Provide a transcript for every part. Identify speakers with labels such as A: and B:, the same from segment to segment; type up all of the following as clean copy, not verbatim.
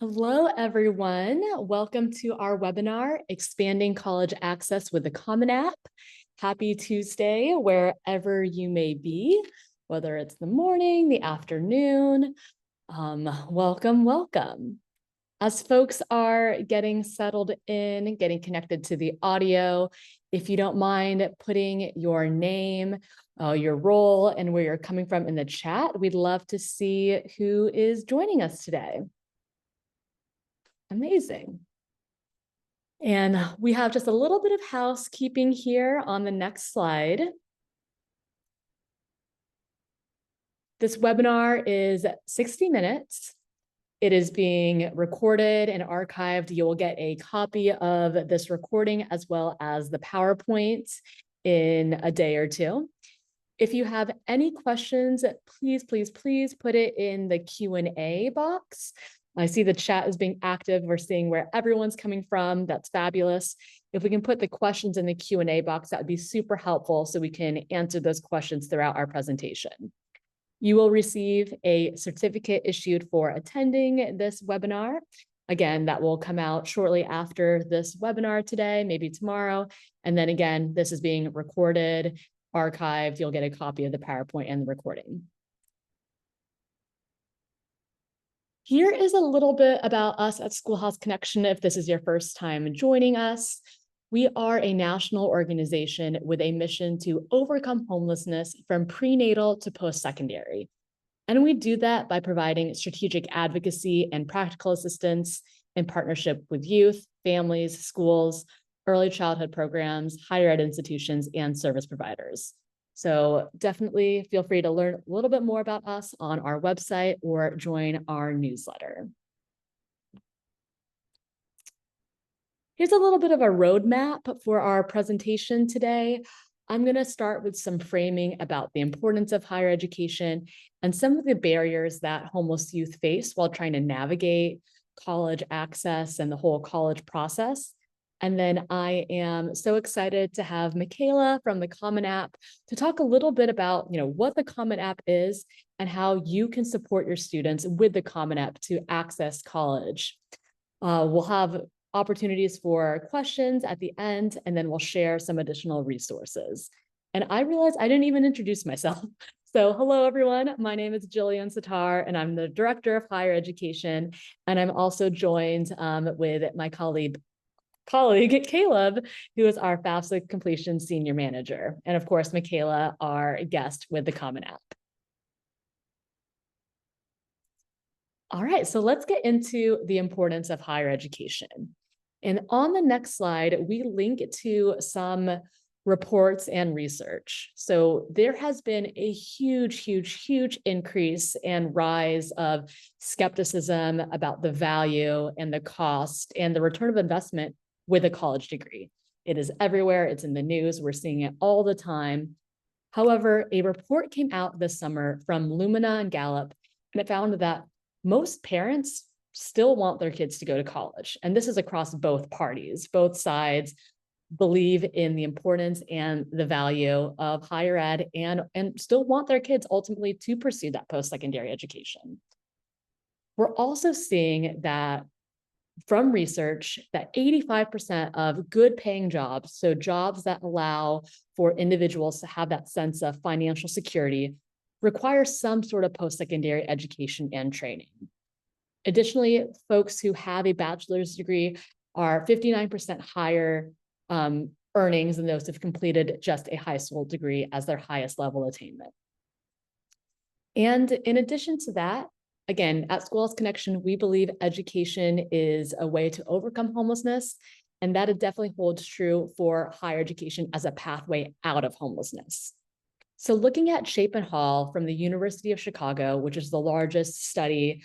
A: Hello, everyone. Welcome to our webinar, Expanding College Access with the Common App. Happy Tuesday, wherever you may be, whether it's the morning, the afternoon. Welcome. As folks are getting settled in, getting connected to the audio, if you don't mind putting your name, your role, and where you're coming from in the chat, we'd love to see who is joining us today. Amazing. And we have just a little bit of housekeeping here on the next slide. This webinar is 60 minutes. It is being recorded and archived. You will get a copy of this recording as well as the PowerPoint in a day or two. If you have any questions, please put it in the Q&A box. I see the chat is being active. We're seeing where everyone's coming from. That's fabulous. If we can put the questions in the Q&A box, that would be super helpful so we can answer those questions throughout our presentation. You will receive a certificate issued for attending this webinar. Again, that will come out shortly after this webinar today, maybe tomorrow. And then again, this is being recorded, archived. You'll get a copy of the PowerPoint and the recording. Here is a little bit about us at Schoolhouse Connection if this is your first time joining us. We are a national organization with a mission to overcome homelessness from prenatal to post-secondary. And we do that by providing strategic advocacy and practical assistance in partnership with youth, families, schools, early childhood programs, higher ed institutions, and service providers. So definitely feel free to learn a little bit more about us on our website or join our newsletter. Here's a little bit of a roadmap for our presentation today. I'm going to start with some framing about the importance of higher education and some of the barriers that homeless youth face while trying to navigate college access and the whole college process. And then I am so excited to have Michaela from the Common App to talk a little bit about, what the Common App is and how you can support your students with the Common App to access college. We'll have opportunities for questions at the end, and then we'll share some additional resources. And I realized I didn't even introduce myself. So hello, everyone. My name is Jillian Sitar, and I'm the Director of Higher Education. And I'm also joined with my colleague Caleb, who is our FAFSA Completion Senior Manager. And of course, Michaela, our guest with the Common App. All right, so let's get into the importance of higher education. And on the next slide, we link to some reports and research. So there has been a huge increase and rise of skepticism about the value and the cost and the return of investment with a college degree. It is everywhere. It's in the news. We're seeing it all the time. However, a report came out this summer from Lumina and Gallup, and it found that most parents still want their kids to go to college. And this is across both parties. Both sides believe in the importance and the value of higher ed and still want their kids ultimately to pursue that post-secondary education. We're also seeing that from research that 85% of good paying jobs, so jobs that allow for individuals to have that sense of financial security, require some sort of post-secondary education and training. Additionally, folks who have a bachelor's degree are 59% higher earnings than those who've completed just a high school degree as their highest level attainment. And in addition to that, again, at Schoolhouse Connection, we believe education is a way to overcome homelessness, and that it definitely holds true for higher education as a pathway out of homelessness. So looking at Chapin Hall from the University of Chicago, which is the largest study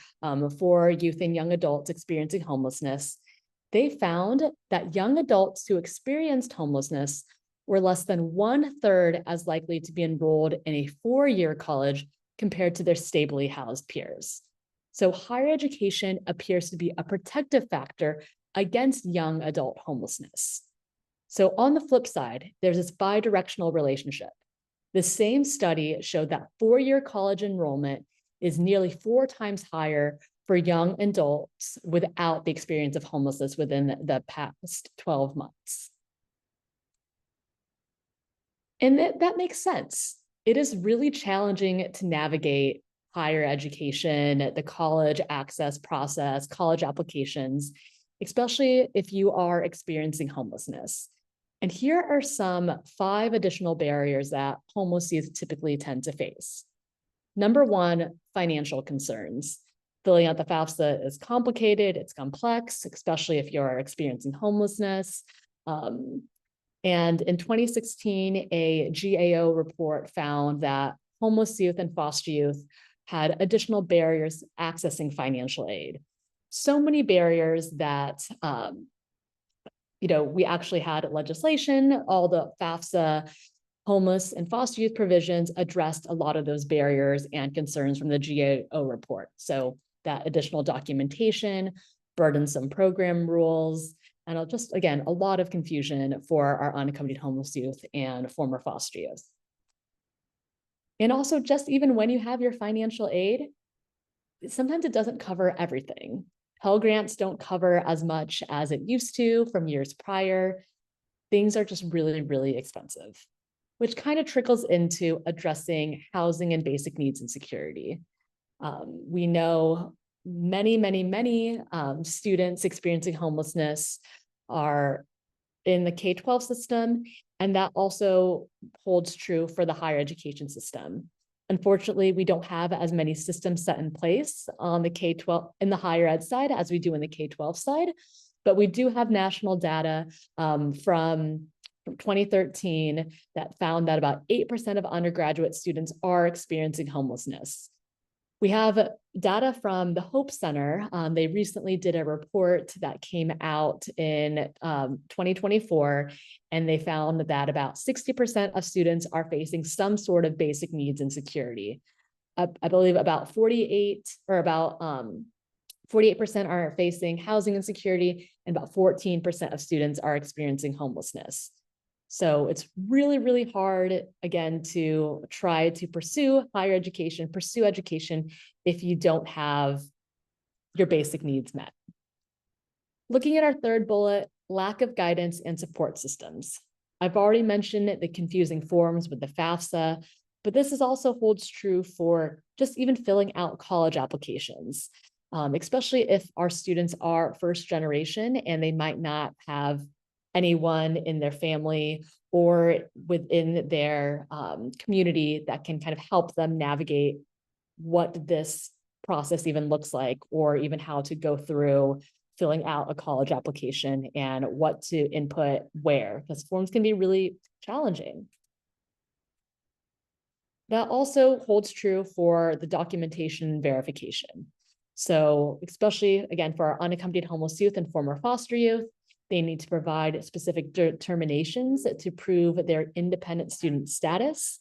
A: for youth and young adults experiencing homelessness, they found that young adults who experienced homelessness were less than 1/3 as likely to be enrolled in a 4-year college compared to their stably housed peers. So higher education appears to be a protective factor against young adult homelessness. So on the flip side, there's this bidirectional relationship. The same study showed that 4-year college enrollment is nearly 4 times higher for young adults without the experience of homelessness within the past 12 months. And that makes sense. It is really challenging to navigate higher education, the college access process, college applications, especially if you are experiencing homelessness. And here are some 5 additional barriers that homeless youth typically tend to face. Number 1, financial concerns. Filling out the FAFSA is complicated, it's complex, especially if you're experiencing homelessness. And in 2016, a GAO report found that homeless youth and foster youth had additional barriers accessing financial aid. So many barriers that, we actually had legislation, all the FAFSA homeless and foster youth provisions addressed a lot of those barriers and concerns from the GAO report. So that additional documentation, burdensome program rules, and just, again, a lot of confusion for our unaccompanied homeless youth and former foster youth. And also, just even when you have your financial aid, sometimes it doesn't cover everything. Pell Grants don't cover as much as it used to from years prior. Things are just really, really expensive, which kind of trickles into addressing housing and basic needs and security. We know many students experiencing homelessness are in the K-12 system, and that also holds true for the higher education system. Unfortunately, we don't have as many systems set in place on the K-12 in the higher ed side as we do in the K-12 side, but we do have national data from 2013 that found that about 8% of undergraduate students are experiencing homelessness. We have data from the Hope Center. They recently did a report that came out in 2024, and they found that about 60% of students are facing some sort of basic needs and security. I believe about 48% are facing housing insecurity, and about 14% of students are experiencing homelessness. So it's really, really hard, again, to try to pursue higher education, pursue education if you don't have your basic needs met. Looking at our third bullet, lack of guidance and support systems. I've already mentioned the confusing forms with the FAFSA, but this also holds true for just even filling out college applications, especially if our students are first generation and they might not have anyone in their family or within their community that can kind of help them navigate what this process even looks like, or even how to go through filling out a college application and what to input where, because forms can be really challenging. That also holds true for the documentation and verification. So especially, again, for our unaccompanied homeless youth and former foster youth, they need to provide specific determinations to prove their independent student status,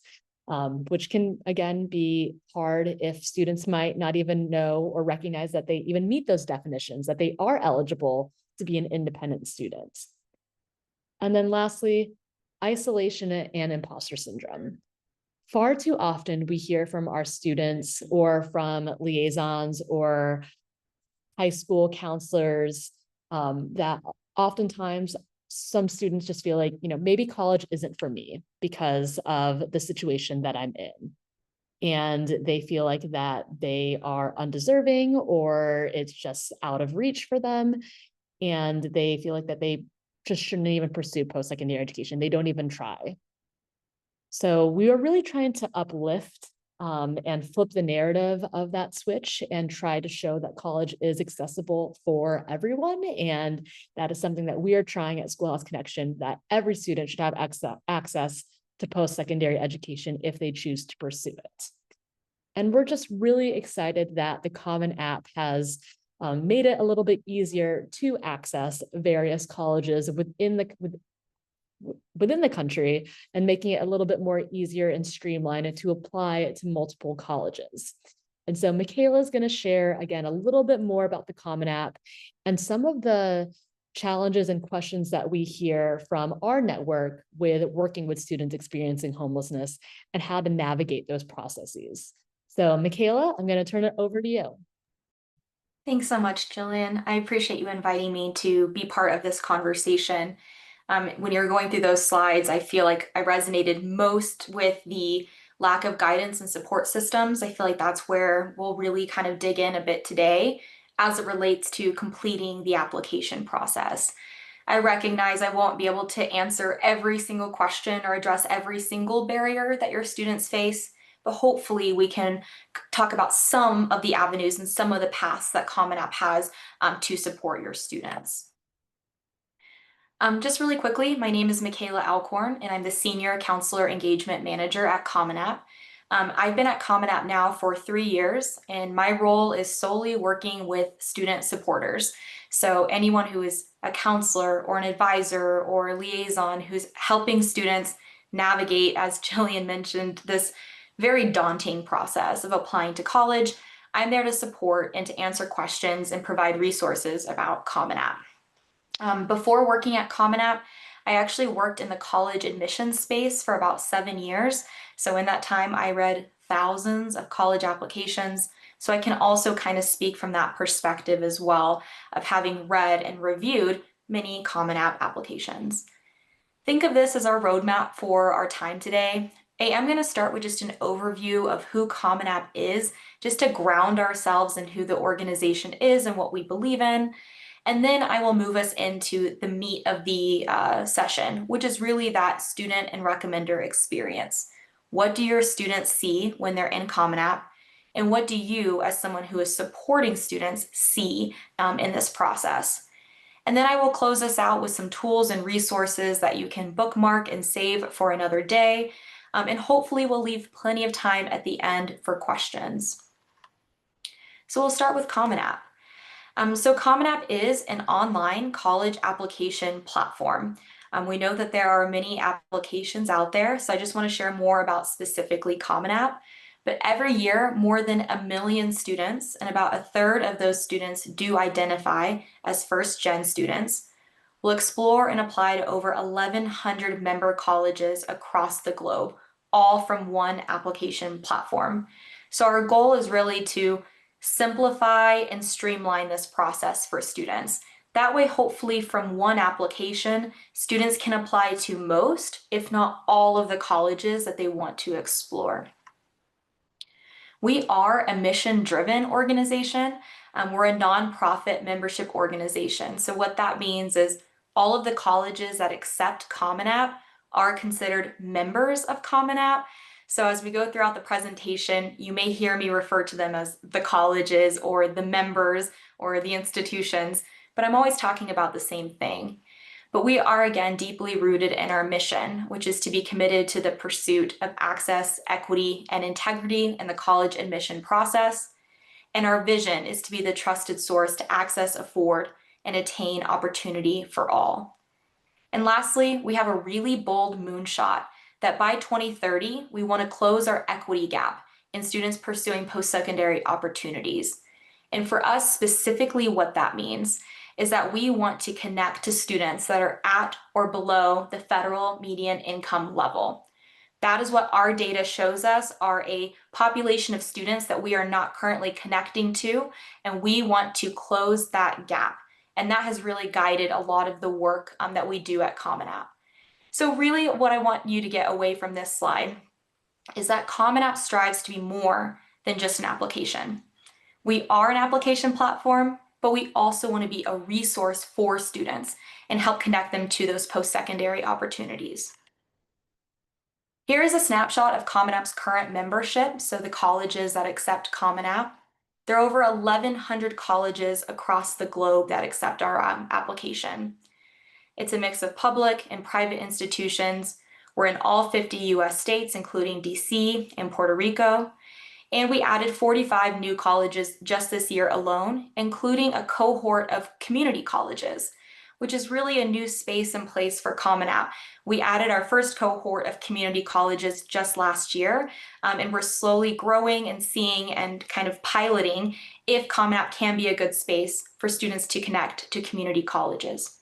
A: which can, again, be hard if students might not even know or recognize that they even meet those definitions, that they are eligible to be an independent student. And then lastly, isolation and imposter syndrome. Far too often we hear from our students or from liaisons or high school counselors that oftentimes some students just feel like, maybe college isn't for me because of the situation that I'm in. And they feel like that they are undeserving or it's just out of reach for them. And they feel like that they just shouldn't even pursue post-secondary education. They don't even try. So we are really trying to uplift and flip the narrative of that switch and try to show that college is accessible for everyone. And that is something that we are trying at Schoolhouse Connection, that every student should have access to post-secondary education if they choose to pursue it. And we're just really excited that the Common App has made it a little bit easier to access various colleges within the country, and making it a little bit more easier and streamlined to apply to multiple colleges. And so Michaela is going to share, again, a little bit more about the Common App and some of the challenges and questions that we hear from our network with working with students experiencing homelessness and how to navigate those processes. So Michaela, I'm going to turn it over to you.
B: Thanks so much, Jillian. I appreciate you inviting me to be part of this conversation. When you're going through those slides, I feel like I resonated most with the lack of guidance and support systems. I feel like that's where we'll really kind of dig in a bit today as it relates to completing the application process. I recognize I won't be able to answer every single question or address every single barrier that your students face, but hopefully we can talk about some of the avenues and some of the paths that Common App has to support your students. Just really quickly, my name is Michaela Alcorn, and I'm the Senior Counselor Engagement Manager at Common App. I've been at Common App now for 3 years, and my role is solely working with student supporters. So anyone who is a counselor or an advisor or a liaison who's helping students navigate, as Jillian mentioned, this very daunting process of applying to college, I'm there to support and to answer questions and provide resources about Common App. Before working at Common App, I actually worked in the college admissions space for about 7 years. So in that time, I read thousands of college applications. So I can also kind of speak from that perspective as well of having read and reviewed many Common App applications. Think of this as our roadmap for our time today. I'm going to start with just an overview of who Common App is, just to ground ourselves in who the organization is and what we believe in. And then I will move us into the meat of the session, which is really that student and recommender experience. What do your students see when they're in Common App? And what do you, as someone who is supporting students, see in this process? And then I will close us out with some tools and resources that you can bookmark and save for another day. And hopefully we'll leave plenty of time at the end for questions. So we'll start with Common App. So Common App is an online college application platform. We know that there are many applications out there, so I just want to share more about specifically Common App. But every year, more than 1 million students, and about a third of those students do identify as first-gen students, will explore and apply to over 1,100 member colleges across the globe, all from one application platform. So our goal is really to simplify and streamline this process for students. That way, hopefully from one application, students can apply to most, if not all of the colleges that they want to explore. We are a mission-driven organization. We're a nonprofit membership organization. So what that means is all of the colleges that accept Common App are considered members of Common App. So as we go throughout the presentation, you may hear me refer to them as the colleges or the members or the institutions, but I'm always talking about the same thing. But we are, again, deeply rooted in our mission, which is to be committed to the pursuit of access, equity, and integrity in the college admission process. And our vision is to be the trusted source to access, afford, and attain opportunity for all. And lastly, we have a really bold moonshot that by 2030, we want to close our equity gap in students pursuing post-secondary opportunities. And for us, specifically what that means is that we want to connect to students that are at or below the federal median income level. That is what our data shows us are a population of students that we are not currently connecting to, and we want to close that gap. And that has really guided a lot of the work that we do at Common App. So really what I want you to get away from this slide is that Common App strives to be more than just an application. We are an application platform, but we also want to be a resource for students and help connect them to those post-secondary opportunities. Here is a snapshot of Common App's current membership, so the colleges that accept Common App. There are over 1,100 colleges across the globe that accept our application. It's a mix of public and private institutions. We're in all 50 US states, including DC and Puerto Rico. And we added 45 new colleges just this year alone, including a cohort of community colleges, which is really a new space and place for Common App. We added our first cohort of community colleges just last year, and we're slowly growing and seeing and kind of piloting if Common App can be a good space for students to connect to community colleges.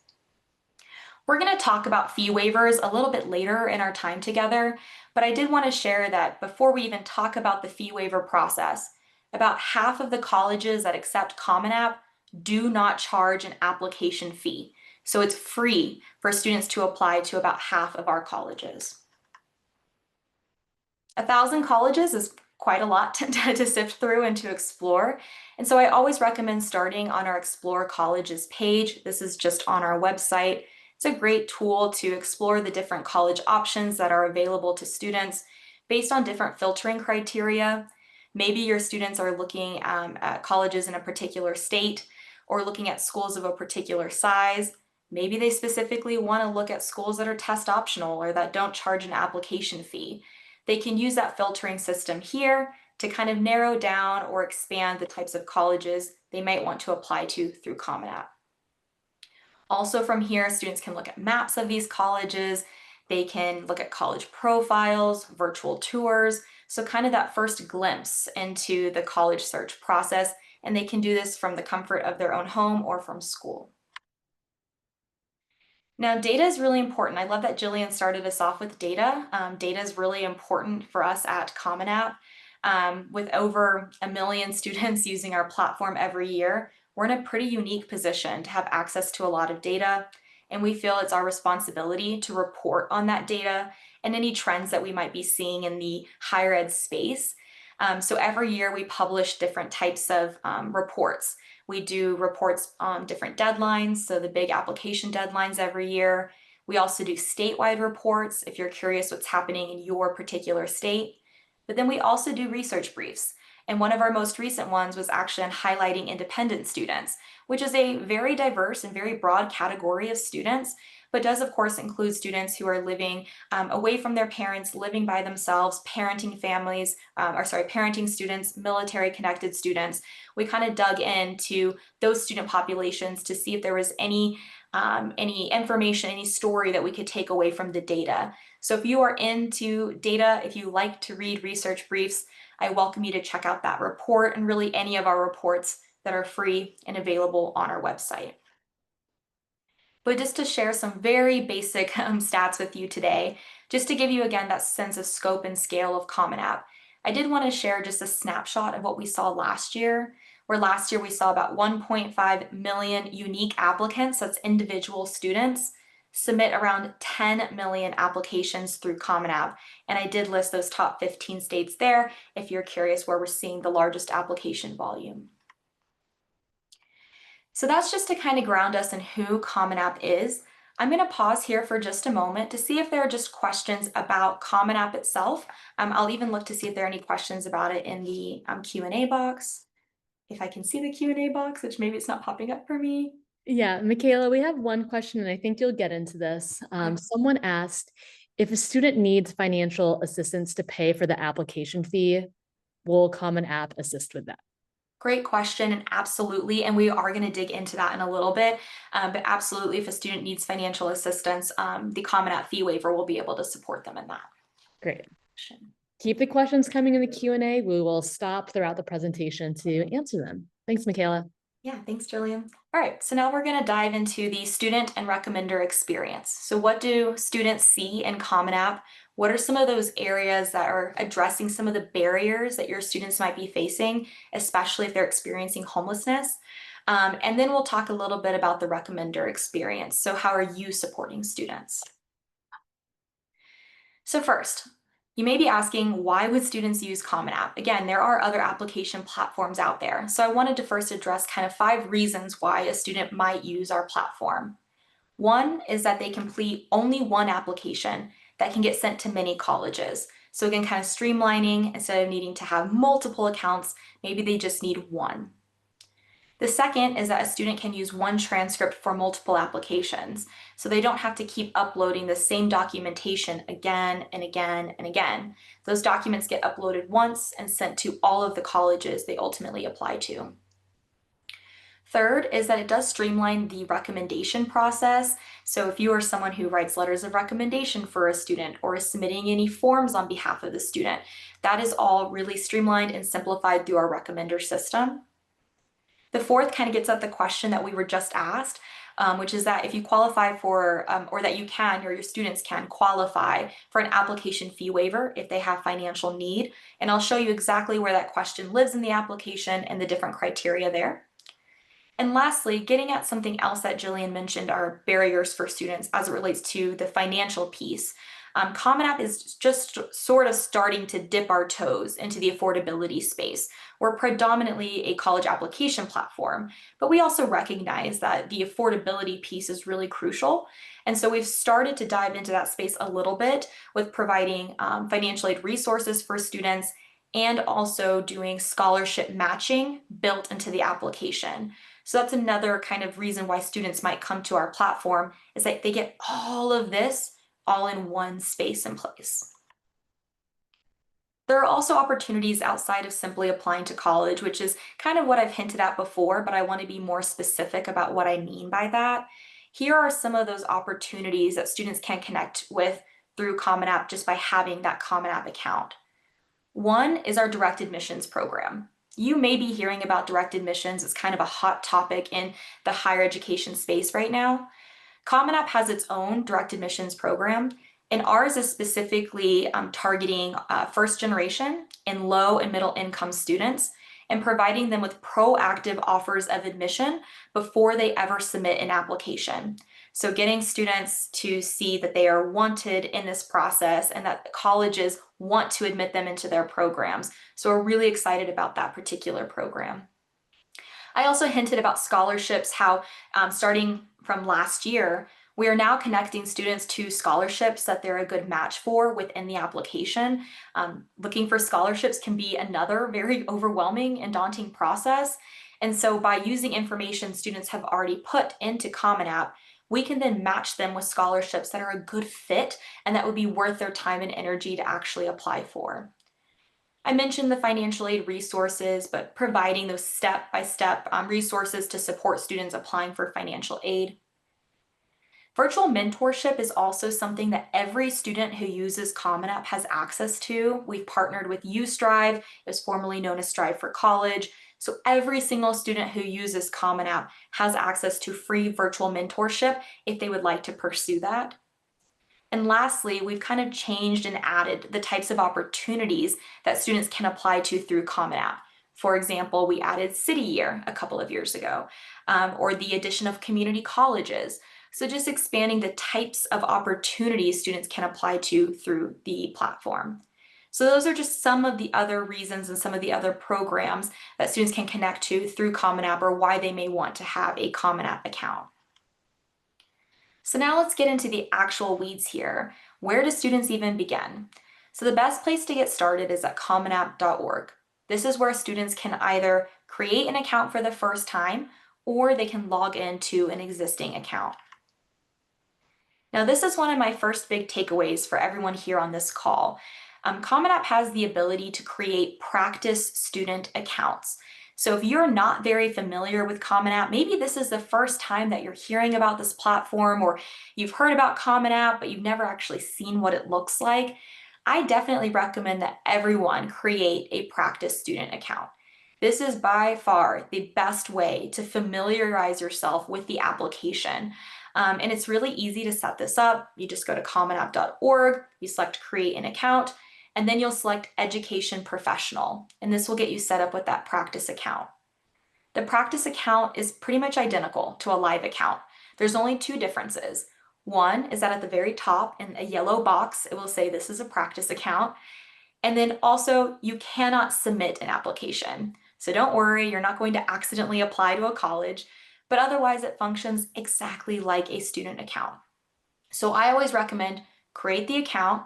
B: We're going to talk about fee waivers a little bit later in our time together, but I did want to share that before we even talk about the fee waiver process, About half of the colleges that accept Common App do not charge an application fee. So it's free for students to apply to about half of our colleges. 1,000 colleges is quite a lot to sift through and to explore. And so I always recommend starting on our Explore Colleges page. This is just on our website. It's a great tool to explore the different college options that are available to students based on different filtering criteria. Maybe your students are looking at colleges in a particular state or looking at schools of a particular size. Maybe they specifically want to look at schools that are test optional or that don't charge an application fee. They can use that filtering system here to kind of narrow down or expand the types of colleges they might want to apply to through Common App. Also from here, students can look at maps of these colleges. They can look at college profiles, virtual tours. So kind of that first glimpse into the college search process. And they can do this from the comfort of their own home or from school. Now, data is really important. I love that Jillian started us off with data. Data is really important for us at Common App. With over 1 million students using our platform every year, we're in a pretty unique position to have access to a lot of data, and we feel it's our responsibility to report on that data and any trends that we might be seeing in the higher ed space. So every year we publish different types of reports. We do reports on different deadlines, so the big application deadlines every year. We also do statewide reports if you're curious what's happening in your particular state. But then we also do research briefs. And one of our most recent ones was actually on highlighting independent students, which is a very diverse and very broad category of students, but does of course include students who are living away from their parents, living by themselves, parenting families, parenting students, military connected students. We kind of dug into those student populations to see if there was any information, any story that we could take away from the data. So if you are into data, if you like to read research briefs, I welcome you to check out that report and really any of our reports that are free and available on our website. But just to share some very basic stats with you today, just to give you again that sense of scope and scale of Common App, I did want to share just a snapshot of what we saw last year, where last year we saw about 1.5 million unique applicants, that's individual students, submit around 10 million applications through Common App. And I did list those top 15 states there if you're curious where we're seeing the largest application volume. So that's just to kind of ground us in who Common App is. I'm going to pause here for just a moment to see if there are just questions about Common App itself. I'll even look to see if there are any questions about it in the Q&A box. If I can see the Q&A box, which maybe it's not popping up for me.
A: Yeah, Michaela, we have one question, and I think you'll get into this. Someone asked, if a student needs financial assistance to pay for the application fee, will Common App assist with that?
B: Great question, and absolutely, and we are going to dig into that in a little bit, but absolutely, if a student needs financial assistance, the Common App fee waiver will be able to support them in that.
A: Great. Keep the questions coming in the Q&A. We will stop throughout the presentation to answer them. Thanks, Michaela.
B: Yeah, thanks, Jillian. All right, so now we're going to dive into the student and recommender experience. So what do students see in Common App? What are some of those areas that are addressing some of the barriers that your students might be facing, especially if they're experiencing homelessness? And then we'll talk a little bit about the recommender experience. So how are you supporting students? So first, you may be asking, why would students use Common App? Again, there are other application platforms out there. So I wanted to first address kind of 5 reasons why a student might use our platform. One is that they complete only one application that can get sent to many colleges. So again, kind of streamlining, instead of needing to have multiple accounts, maybe they just need one. The second is that a student can use one transcript for multiple applications, so they don't have to keep uploading the same documentation again and again and again. Those documents get uploaded once and sent to all of the colleges they ultimately apply to. Third is that it does streamline the recommendation process. So if you are someone who writes letters of recommendation for a student or is submitting any forms on behalf of the student, that is all really streamlined and simplified through our recommender system. The fourth kind of gets at the question that we were just asked which is that if you qualify for, or that you can, or your students can qualify for an application fee waiver if they have financial need. And I'll show you exactly where that question lives in the application and the different criteria there. And lastly, getting at something else that Jillian mentioned are barriers for students as it relates to the financial piece. Common App is just sort of starting to dip our toes into the affordability space. We're predominantly a college application platform, but we also recognize that the affordability piece is really crucial. And so we've started to dive into that space a little bit with providing financial aid resources for students and also doing scholarship matching built into the application. So that's another kind of reason why students might come to our platform, is that they get all of this all in one space and place. There are also opportunities outside of simply applying to college, which is kind of what I've hinted at before, but I want to be more specific about what I mean by that. Here are some of those opportunities that students can connect with through Common App just by having that Common App account. One is our direct admissions program. You may be hearing about direct admissions. It's kind of a hot topic in the higher education space right now. Common App has its own direct admissions program, and ours is specifically targeting first generation and low and middle income students and providing them with proactive offers of admission before they ever submit an application. So getting students to see that they are wanted in this process and that colleges want to admit them into their programs. So we're really excited about that particular program. I also hinted about scholarships, how starting from last year, we are now connecting students to scholarships that they're a good match for within the application. Looking for scholarships can be another very overwhelming and daunting process. And so by using information students have already put into Common App, we can then match them with scholarships that are a good fit and that would be worth their time and energy to actually apply for. I mentioned the financial aid resources, but providing those step-by-step resources to support students applying for financial aid. Virtual mentorship is also something that every student who uses Common App has access to. We've partnered with UStrive, it was formerly known as Strive for College. So every single student who uses Common App has access to free virtual mentorship if they would like to pursue that. And lastly, we've kind of changed and added the types of opportunities that students can apply to through Common App. For example, we added City Year a couple of years ago, or the addition of community colleges. So just expanding the types of opportunities students can apply to through the platform. So those are just some of the other reasons and some of the other programs that students can connect to through Common App, or why they may want to have a Common App account. So now let's get into the actual weeds here. Where do students even begin? So the best place to get started is at commonapp.org. This is where students can either create an account for the first time, or they can log into an existing account. Now, this is one of my first big takeaways for everyone here on this call. Common App has the ability to create practice student accounts. So if you're not very familiar with Common App, maybe this is the first time that you're hearing about this platform, or you've heard about Common App, but you've never actually seen what it looks like, I definitely recommend that everyone create a practice student account. This is by far the best way to familiarize yourself with the application. And it's really easy to set this up. You just go to commonapp.org, you select create an account, and then you'll select Education Professional, and this will get you set up with that practice account. The practice account is pretty much identical to a live account. There's only two differences. One is that at the very top in a yellow box, it will say this is a practice account. And then also you cannot submit an application. So don't worry, you're not going to accidentally apply to a college, but otherwise it functions exactly like a student account. So I always recommend create the account,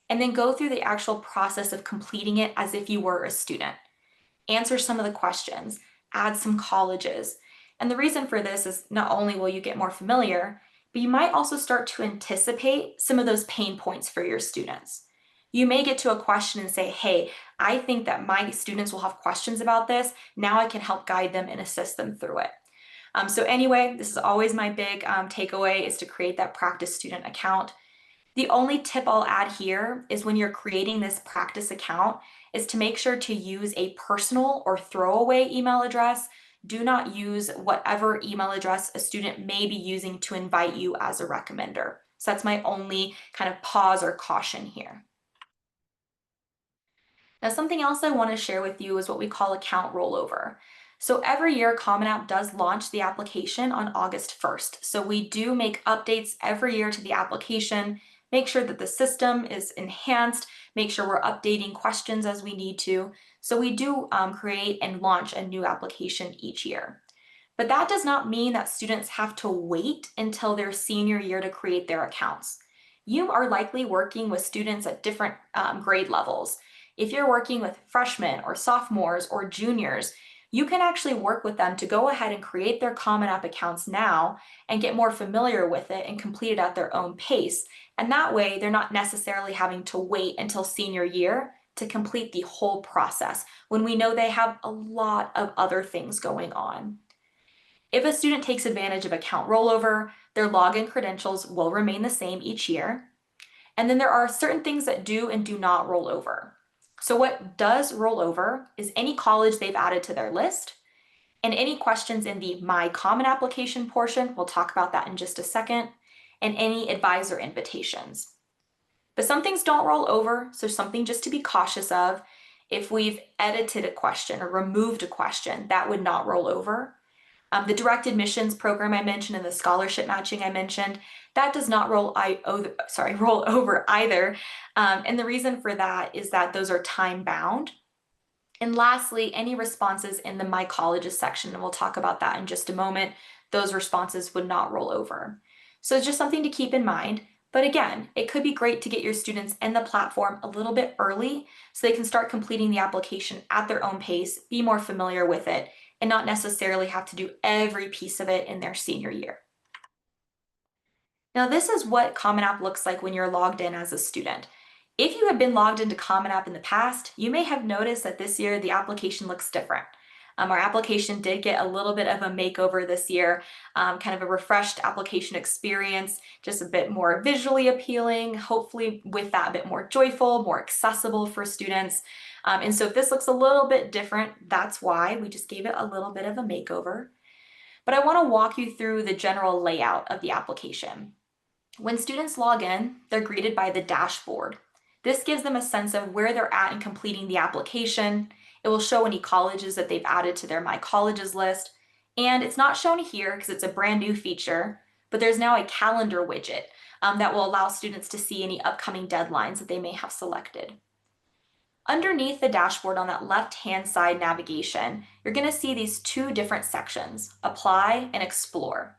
B: and then go through the actual process of completing it as if you were a student. Answer some of the questions, add some colleges. And the reason for this is not only will you get more familiar, but you might also start to anticipate some of those pain points for your students. You may get to a question and say, hey, I think that my students will have questions about this. Now I can help guide them and assist them through it. So anyway, this is always my big takeaway, is to create that practice student account. The only tip I'll add here is when you're creating this practice account is to make sure to use a personal or throwaway email address. do not use whatever email address a student may be using to invite you as a recommender. So that's my only kind of pause or caution here. Now, something else I want to share with you is what we call account rollover. So every year, Common App does launch the application on August 1st. So we do make updates every year to the application, make sure that the system is enhanced, make sure we're updating questions as we need to. So we do create and launch a new application each year. But that does not mean that students have to wait until their senior year to create their accounts. You are likely working with students at different grade levels. If you're working with freshmen or sophomores or juniors, you can actually work with them to go ahead and create their Common App accounts now and get more familiar with it and complete it at their own pace. And that way, they're not necessarily having to wait until senior year to complete the whole process when we know they have a lot of other things going on. If a student takes advantage of account rollover, their login credentials will remain the same each year. And then there are certain things that do and do not roll over. So what does roll over is any college they've added to their list, and any questions in the My Common Application portion, we'll talk about that in just a second, and any advisor invitations. But some things don't roll over, so something just to be cautious of. If we've edited a question or removed a question, that would not roll over. The direct admissions program I mentioned and the scholarship matching I mentioned, that does not roll over either. And the reason for that is that those are time bound. And lastly, any responses in the My Colleges section, and we'll talk about that in just a moment, those responses would not roll over. So it's just something to keep in mind. But again, it could be great to get your students in the platform a little bit early so they can start completing the application at their own pace, be more familiar with it, and not necessarily have to do every piece of it in their senior year. Now, this is what Common App looks like when you're logged in as a student. If you have been logged into Common App in the past, you may have noticed that this year the application looks different. Our application did get a little bit of a makeover this year, kind of a refreshed application experience, just a bit more visually appealing, hopefully with that a bit more joyful, more accessible for students. And so if this looks a little bit different, that's why we just gave it a little bit of a makeover. But I want to walk you through the general layout of the application. When students log in, they're greeted by the dashboard. This gives them a sense of where they're at in completing the application. It will show any colleges that they've added to their My Colleges list. And it's not shown here because it's a brand new feature, but there's now a calendar widget that will allow students to see any upcoming deadlines that they may have selected. Underneath the dashboard on that left-hand side navigation, you're going to see these two different sections, Apply and Explore.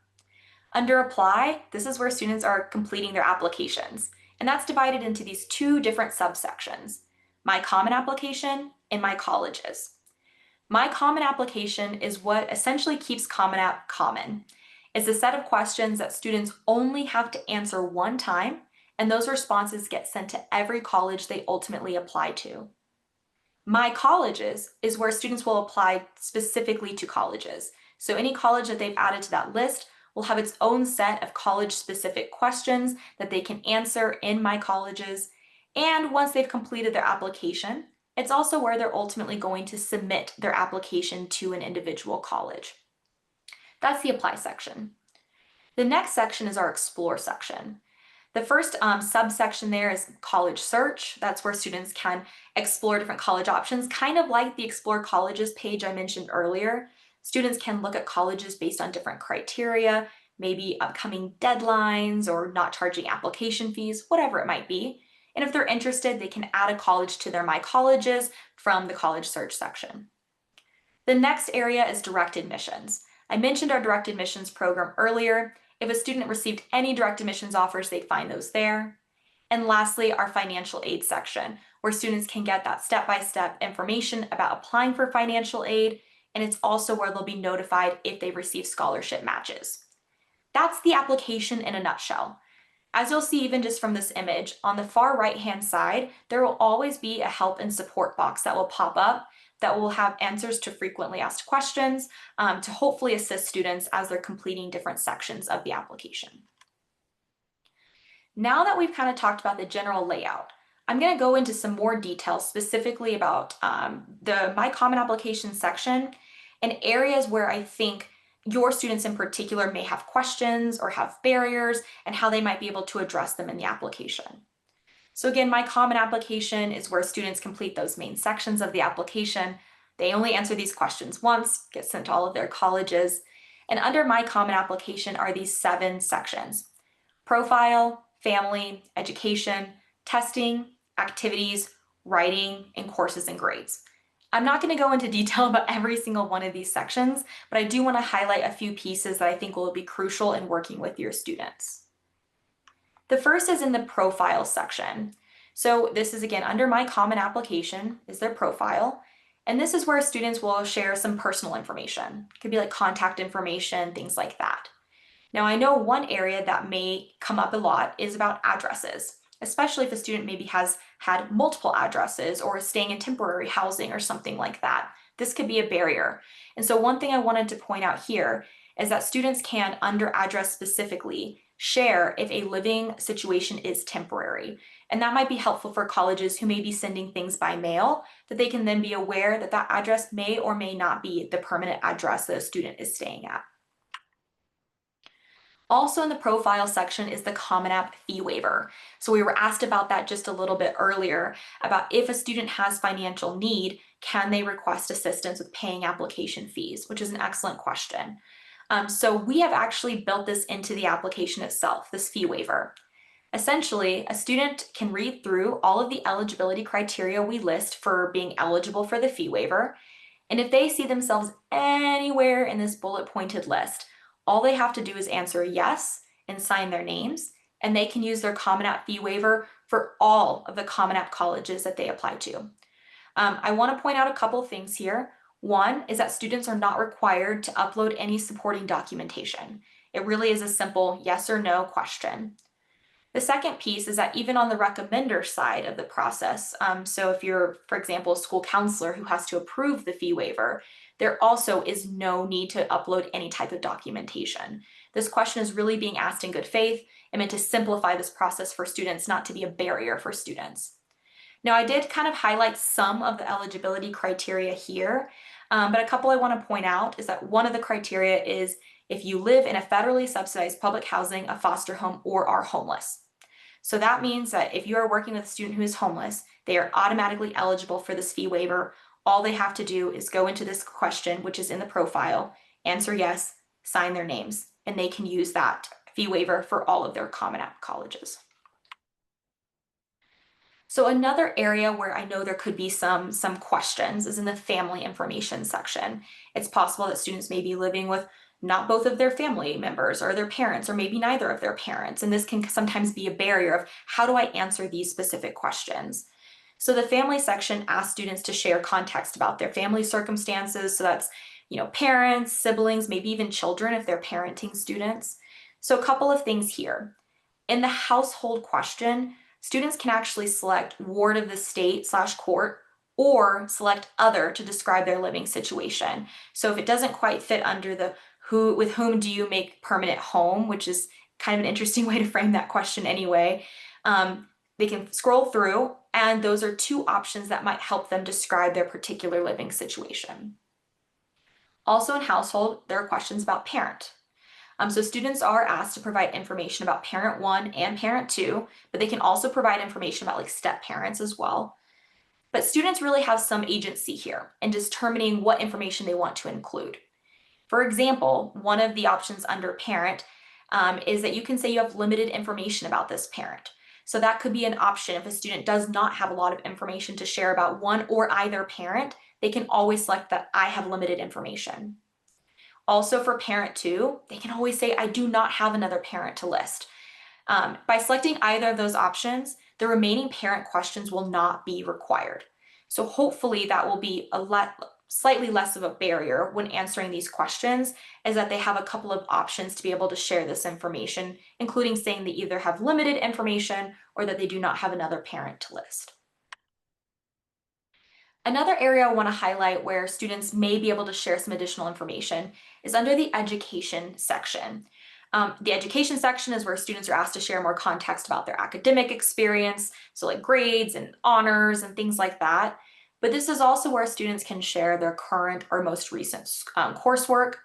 B: Under Apply, this is where students are completing their applications, and that's divided into these two different subsections, My Common Application and My Colleges. My Common Application is what essentially keeps Common App common. It's a set of questions that students only have to answer one time, and those responses get sent to every college they ultimately apply to. My Colleges is where students will apply specifically to colleges. So any college that they've added to that list will have its own set of college-specific questions that they can answer in My Colleges. And once they've completed their application, it's also where they're ultimately going to submit their application to an individual college. That's the Apply section. The next section is our Explore section. The first subsection there is College Search. That's where students can explore different college options, kind of like the Explore Colleges page I mentioned earlier. Students can look at colleges based on different criteria, maybe upcoming deadlines or not charging application fees, whatever it might be. And if they're interested, they can add a college to their My Colleges from the College Search section. The next area is direct admissions. I mentioned our direct admissions program earlier. If a student received any direct admissions offers, they'd find those there. And lastly, our financial aid section, where students can get that step-by-step information about applying for financial aid, and it's also where they'll be notified if they receive scholarship matches. That's the application in a nutshell. As you'll see even just from this image, on the far right-hand side, there will always be a help and support box that will pop up that will have answers to frequently asked questions to hopefully assist students as they're completing different sections of the application. Now that we've kind of talked about the general layout, I'm going to go into some more details specifically about the My Common Application section and areas where I think your students in particular may have questions or have barriers and how they might be able to address them in the application. So again, my common application is where students complete those main sections of the application. They only answer these questions once, get sent to all of their colleges. And under my common application are these 7 sections: profile, family, education, testing, activities, writing, and courses and grades. I'm not going to go into detail about every single one of these sections, but I do want to highlight a few pieces that I think will be crucial in working with your students. The first is in the profile section. So this is again under my common application is their profile. And this is where students will share some personal information. It could be like contact information, things like that. Now I know one area that may come up a lot is about addresses, especially if a student maybe has had multiple addresses or is staying in temporary housing or something like that. This could be a barrier. And so one thing I wanted to point out here is that students can, under address specifically, share if a living situation is temporary. And that might be helpful for colleges who may be sending things by mail, that they can then be aware that that address may or may not be the permanent address that a student is staying at. Also in the profile section is the Common App fee waiver. So we were asked about that just a little bit earlier, about if a student has financial need, can they request assistance with paying application fees, which is an excellent question. So we have actually built this into the application itself, this fee waiver. Essentially, a student can read through all of the eligibility criteria we list for being eligible for the fee waiver. And if they see themselves anywhere in this bullet pointed list, all they have to do is answer yes and sign their names, and they can use their Common App fee waiver for all of the Common App colleges that they apply to. I want to point out a couple things here. One is that students are not required to upload any supporting documentation. It really is a simple yes or no question. The second piece is that even on the recommender side of the process, so if you're, for example, a school counselor who has to approve the fee waiver, there also is no need to upload any type of documentation. This question is really being asked in good faith and meant to simplify this process for students, not to be a barrier for students. Now, I did kind of highlight some of the eligibility criteria here, but a couple I want to point out is that one of the criteria is if you live in a federally subsidized public housing, a foster home, or are homeless. So that means that if you are working with a student who is homeless, they are automatically eligible for this fee waiver. All they have to do is go into this question, which is in the profile, answer yes, sign their names, and they can use that fee waiver for all of their Common App colleges. So another area where I know there could be some questions is in the family information section. It's possible that students may be living with not both of their family members or their parents, or maybe neither of their parents. And this can sometimes be a barrier of how do I answer these specific questions? So the family section asks students to share context about their family circumstances. So that's, parents, siblings, maybe even children if they're parenting students. So a couple of things here. In the household question, students can actually select ward of the state/court or select other to describe their living situation. So if it doesn't quite fit under the with whom do you make permanent home, which is kind of an interesting way to frame that question anyway, they can scroll through, and those are 2 options that might help them describe their particular living situation. Also in household, there are questions about parent. So students are asked to provide information about parent 1 and parent 2, but they can also provide information about like step parents as well. But students really have some agency here in determining what information they want to include. For example, one of the options under parent is that you can say you have limited information about this parent. So that could be an option. If a student does not have a lot of information to share about one or either parent, they can always select that I have limited information. Also for parent 2, they can always say I do not have another parent to list. By selecting either of those options, the remaining parent questions will not be required. So hopefully that will be slightly less of a barrier when answering these questions, is that they have a couple of options to be able to share this information, including saying they either have limited information or that they do not have another parent to list. Another area I want to highlight where students may be able to share some additional information is under the education section. The education section is where students are asked to share more context about their academic experience, so like grades and honors and things like that. But this is also where students can share their current or most recent coursework.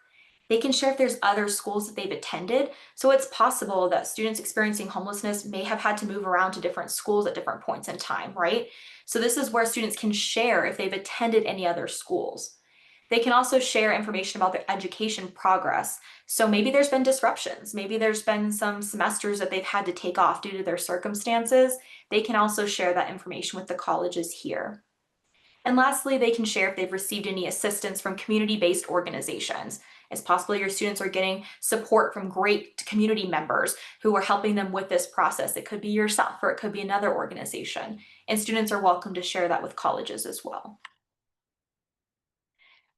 B: They can share if there's other schools that they've attended. So it's possible that students experiencing homelessness may have had to move around to different schools at different points in time, right? So this is where students can share if they've attended any other schools. They can also share information about their education progress. So maybe there's been disruptions. Maybe there's been some semesters that they've had to take off due to their circumstances. They can also share that information with the colleges here. And lastly, they can share if they've received any assistance from community-based organizations. It's possible your students are getting support from great community members who are helping them with this process. It could be yourself or it could be another organization. And students are welcome to share that with colleges as well.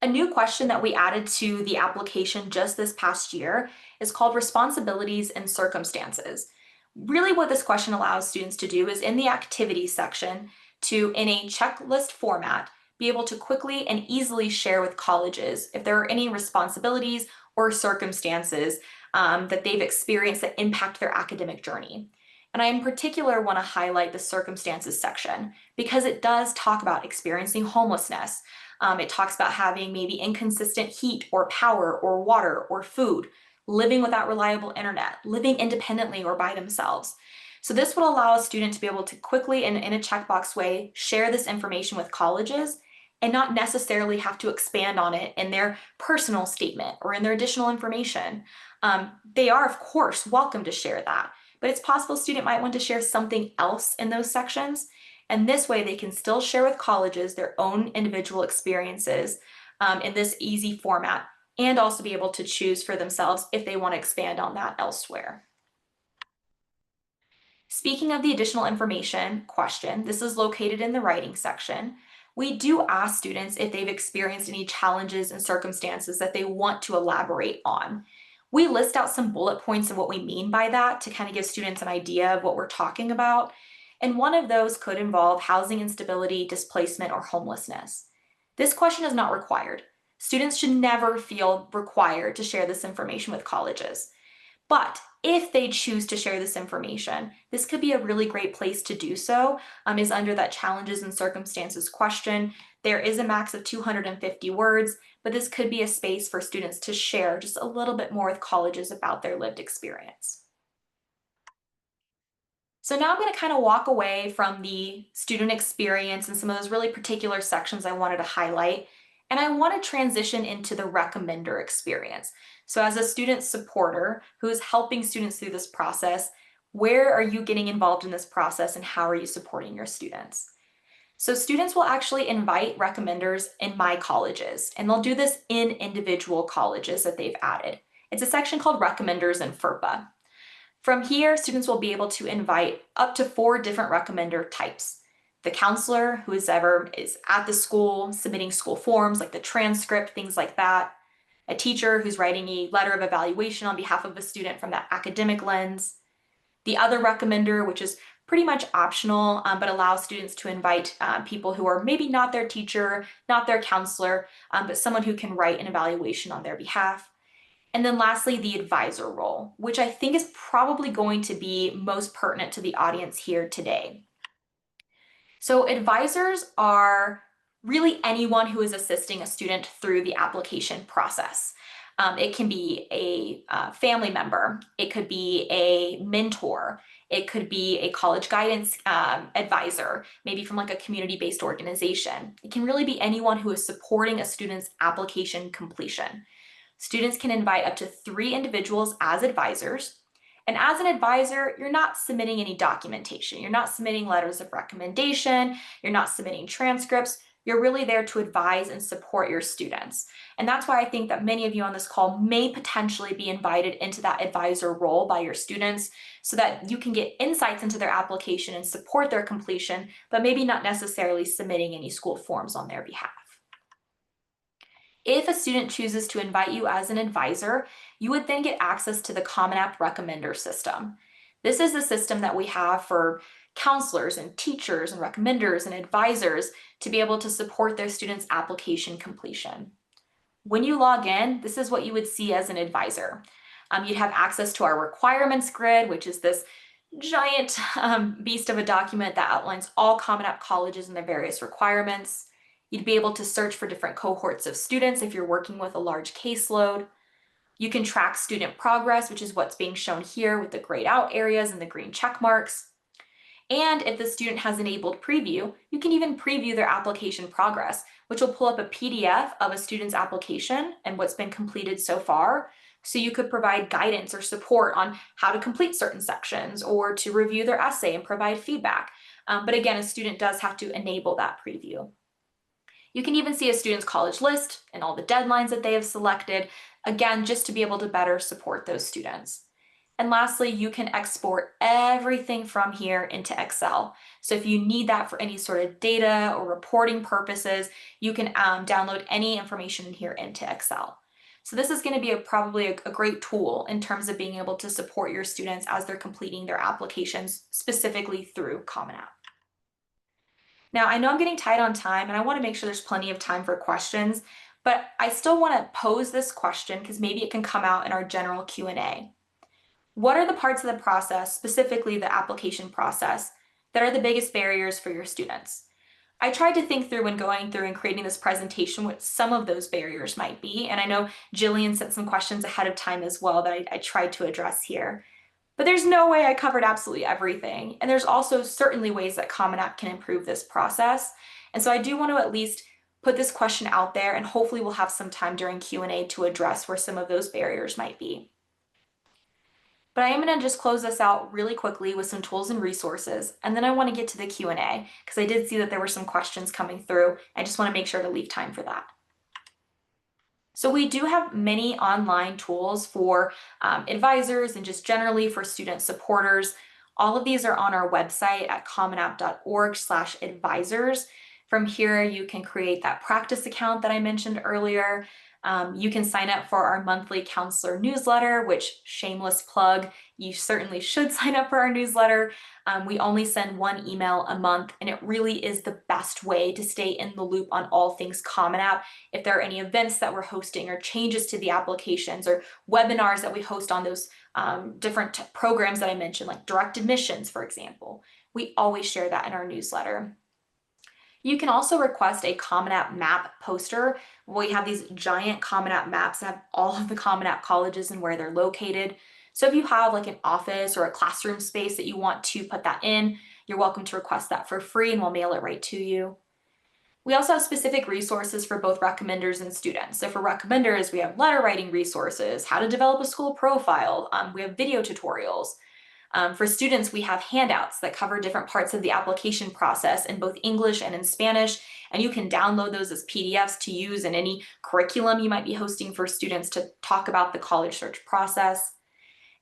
B: A new question that we added to the application just this past year is called responsibilities and circumstances. Really what this question allows students to do is in the activities section to, in a checklist format, be able to quickly and easily share with colleges if there are any responsibilities or circumstances that they've experienced that impact their academic journey. And I in particular want to highlight the circumstances section because it does talk about experiencing homelessness. It talks about having maybe inconsistent heat or power or water or food, living without reliable internet, living independently or by themselves. So this would allow a student to be able to quickly and in a checkbox way share this information with colleges and not necessarily have to expand on it in their personal statement or in their additional information. They are, of course, welcome to share that, but it's possible a student might want to share something else in those sections. And this way they can still share with colleges their own individual experiences in this easy format and also be able to choose for themselves if they want to expand on that elsewhere. Speaking of the additional information question, this is located in the writing section. We do ask students if they've experienced any challenges and circumstances that they want to elaborate on. We list out some bullet points of what we mean by that to kind of give students an idea of what we're talking about. And one of those could involve housing instability, displacement, or homelessness. This question is not required. Students should never feel required to share this information with colleges. But if they choose to share this information, this could be a really great place to do so, is under that challenges and circumstances question. There is a max of 250 words, but this could be a space for students to share just a little bit more with colleges about their lived experience. So now I'm going to kind of walk away from the student experience and some of those really particular sections I wanted to highlight, and I want to transition into the recommender experience. So as a student supporter who is helping students through this process, where are you getting involved in this process and how are you supporting your students? So students will actually invite recommenders in my colleges, and they'll do this in individual colleges that they've added. It's a section called recommenders in FERPA. From here, students will be able to invite up to 4 different recommender types. The counselor, who is at the school submitting school forms like the transcript, things like that. A teacher who's writing a letter of evaluation on behalf of a student from that academic lens. The other recommender, which is pretty much optional, but allows students to invite people who are maybe not their teacher, not their counselor, but someone who can write an evaluation on their behalf. And then lastly, the advisor role, which I think is probably going to be most pertinent to the audience here today. So advisors are really anyone who is assisting a student through the application process. It can be a family member, it could be a mentor, it could be a college guidance advisor, maybe from like a community-based organization. It can really be anyone who is supporting a student's application completion. Students can invite up to 3 individuals as advisors. And as an advisor, you're not submitting any documentation. You're not submitting letters of recommendation. You're not submitting transcripts. You're really there to advise and support your students. And that's why I think that many of you on this call may potentially be invited into that advisor role by your students so that you can get insights into their application and support their completion, but maybe not necessarily submitting any school forms on their behalf. If a student chooses to invite you as an advisor, you would then get access to the Common App recommender system. This is the system that we have for counselors and teachers and recommenders and advisors to be able to support their students' application completion. When you log in, this is what you would see as an advisor. You'd have access to our requirements grid, which is this giant beast of a document that outlines all Common App colleges and their various requirements. You'd be able to search for different cohorts of students if you're working with a large caseload. You can track student progress, which is what's being shown here with the grayed out areas and the green check marks. And if the student has enabled preview, you can even preview their application progress, which will pull up a PDF of a student's application and what's been completed so far. So you could provide guidance or support on how to complete certain sections or to review their essay and provide feedback. But again, a student does have to enable that preview. You can even see a student's college list and all the deadlines that they have selected, again, just to be able to better support those students. And lastly, you can export everything from here into Excel. So if you need that for any sort of data or reporting purposes, you can download any information in here into Excel. So this is going to be probably a great tool in terms of being able to support your students as they're completing their applications, specifically through Common App. Now, I know I'm getting tight on time and I want to make sure there's plenty of time for questions, but I still want to pose this question because maybe it can come out in our general Q&A. What are the parts of the process, specifically the application process, that are the biggest barriers for your students? I tried to think through when going through and creating this presentation what some of those barriers might be, and I know Jillian sent some questions ahead of time as well that I tried to address here. But there's no way I covered absolutely everything, and there's also certainly ways that Common App can improve this process. And so I do want to at least put this question out there, and hopefully we'll have some time during Q&A to address where some of those barriers might be. But I am going to just close this out really quickly with some tools and resources, and then I want to get to the Q&A because I did see that there were some questions coming through. I just want to make sure to leave time for that. So we do have many online tools for advisors and just generally for student supporters. All of these are on our website at commonapp.org/advisors. From here, you can create that practice account that I mentioned earlier. You can sign up for our monthly counselor newsletter, which, shameless plug, you certainly should sign up for our newsletter. We only send one email a month, and it really is the best way to stay in the loop on all things Common App. If there are any events that we're hosting or changes to the applications or webinars that we host on those different programs that I mentioned, like direct admissions, for example, we always share that in our newsletter. You can also request a Common App map poster. We have these giant Common App maps that have all of the Common App colleges and where they're located. So if you have like an office or a classroom space that you want to put that in, you're welcome to request that for free and we'll mail it right to you. We also have specific resources for both recommenders and students. So for recommenders, we have letter writing resources, how to develop a school profile, we have video tutorials. For students, we have handouts that cover different parts of the application process in both English and in Spanish, and you can download those as PDFs to use in any curriculum you might be hosting for students to talk about the college search process.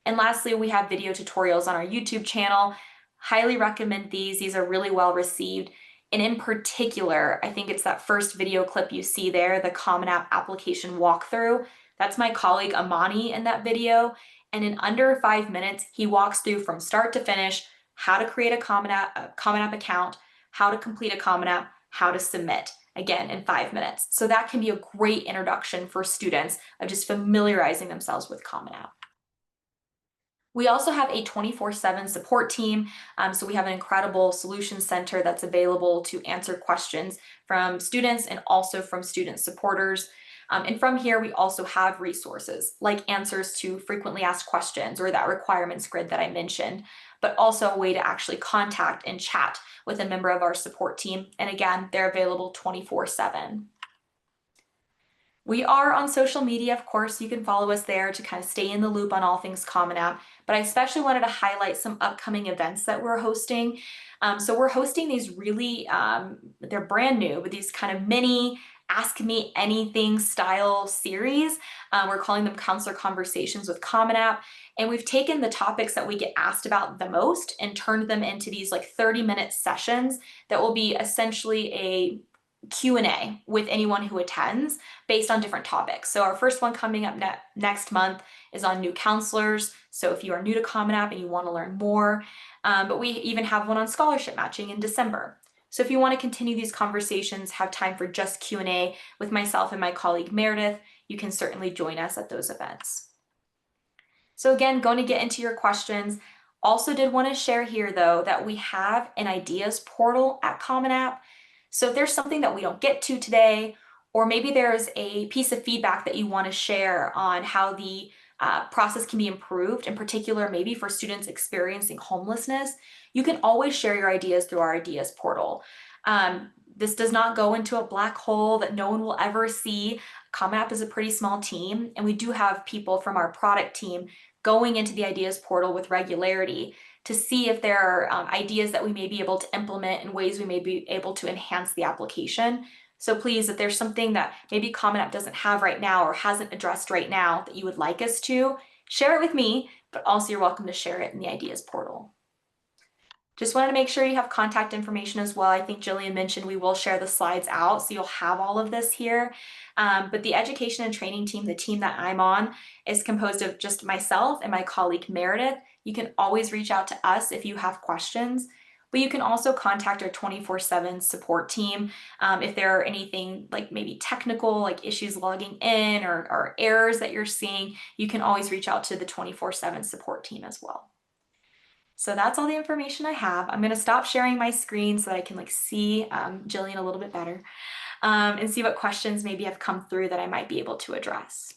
B: And lastly, we have video tutorials on our YouTube channel. Highly recommend these. These are really well received. And in particular, I think it's that first video clip you see there, the Common App application walkthrough. That's my colleague Amani in that video. And in under 5 minutes, he walks through from start to finish how to create a Common App account, how to complete a Common App, how to submit, again, in 5 minutes. So that can be a great introduction for students of just familiarizing themselves with Common App. We also have a 24/7 support team. So we have an incredible solutions center that's available to answer questions from students and also from student supporters. And from here, we also have resources like answers to frequently asked questions or that requirements grid that I mentioned, but also a way to actually contact and chat with a member of our support team. And again, they're available 24/7. We are on social media, of course. You can follow us there to kind of stay in the loop on all things Common App, but I especially wanted to highlight some upcoming events that we're hosting. So we're hosting these really, they're brand new, but these kind of mini Ask Me Anything style series. We're calling them Counselor Conversations with Common App. And we've taken the topics that we get asked about the most and turned them into these like 30-minute sessions that will be essentially a Q&A with anyone who attends based on different topics. So our first one coming up next month is on new counselors. So if you are new to Common App and you want to learn more, but we even have one on scholarship matching in December. So if you want to continue these conversations, have time for just Q&A with myself and my colleague Meredith, you can certainly join us at those events. So again, going to get into your questions. Also did want to share here though that we have an ideas portal at Common App. So if there's something that we don't get to today, or maybe there's a piece of feedback that you want to share on how the process can be improved, in particular, maybe for students experiencing homelessness, you can always share your ideas through our ideas portal. This does not go into a black hole that no one will ever see. Common App is a pretty small team, and we do have people from our product team going into the ideas portal with regularity to see if there are ideas that we may be able to implement and ways we may be able to enhance the application. So please, if there's something that maybe Common App doesn't have right now or hasn't addressed right now that you would like us to, share it with me, but also you're welcome to share it in the ideas portal. Just wanted to make sure you have contact information as well. I think Jillian mentioned we will share the slides out, so you'll have all of this here. But the education and training team, the team that I'm on, is composed of just myself and my colleague Meredith. You can always reach out to us if you have questions, but you can also contact our 24/7 support team if there are anything like maybe technical, like issues logging in or errors that you're seeing. You can always reach out to the 24/7 support team as well. So that's all the information I have. I'm gonna stop sharing my screen so that I can like see Jillian a little bit better and see what questions maybe have come through that I might be able to address.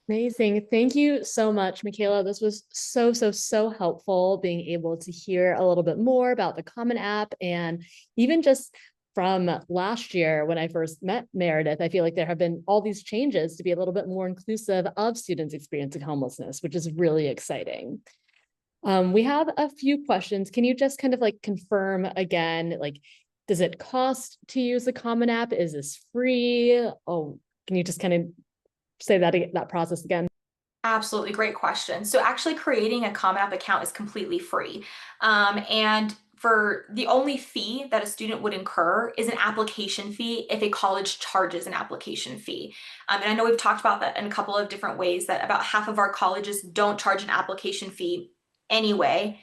A: Amazing. Thank you so much, Michaela. This was so helpful being able to hear a little bit more about the Common App, and even just from last year when I first met Meredith, I feel like there have been all these changes to be a little bit more inclusive of students experiencing homelessness, which is really exciting. We have a few questions. Can you just kind of like confirm again, like, does it cost to use the Common App? Is this free? Oh, can you just kind of say that process again?
B: Absolutely, great question. So actually creating a Common App account is completely free. And for the only fee that a student would incur is an application fee if a college charges an application fee. And I know we've talked about that in a couple of different ways, that about half of our colleges don't charge an application fee anyway.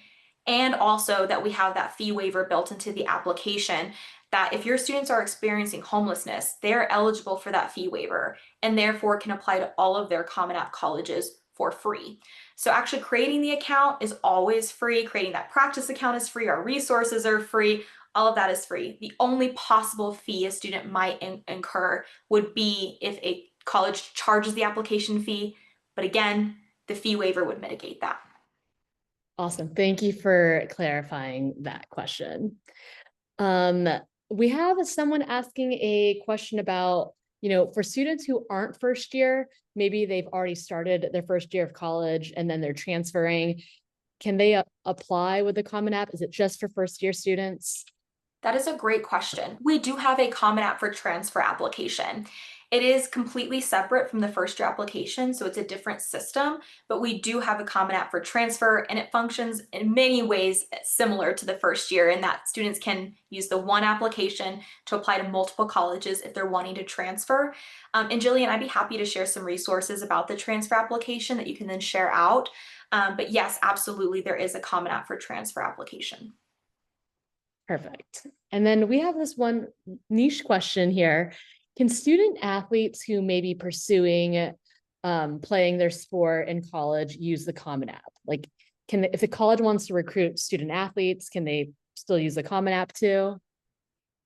B: And also that we have that fee waiver built into the application, that if your students are experiencing homelessness, they're eligible for that fee waiver and therefore can apply to all of their Common App colleges for free. So actually creating the account is always free. Creating that practice account is free. Our resources are free. All of that is free. The only possible fee a student might incur would be if a college charges the application fee. But again, the fee waiver would mitigate that.
A: Awesome. Thank you for clarifying that question. We have someone asking a question about, for students who aren't first year, maybe they've already started their first year of college and then they're transferring. Can they apply with the Common App? Is it just for first year students?
B: That is a great question. We do have a Common App for transfer application. It is completely separate from the first year application, so it's a different system, but we do have a Common App for transfer, and it functions in many ways similar to the first year in that students can use the one application to apply to multiple colleges if they're wanting to transfer. And Jillian, I'd be happy to share some resources about the transfer application that you can then share out. But yes, absolutely, there is a Common App for transfer application.
A: Perfect. And then we have this one niche question here. Can student athletes who may be pursuing playing their sport in college use the Common App? Like, if the college wants to recruit student athletes, can they still use the Common App too?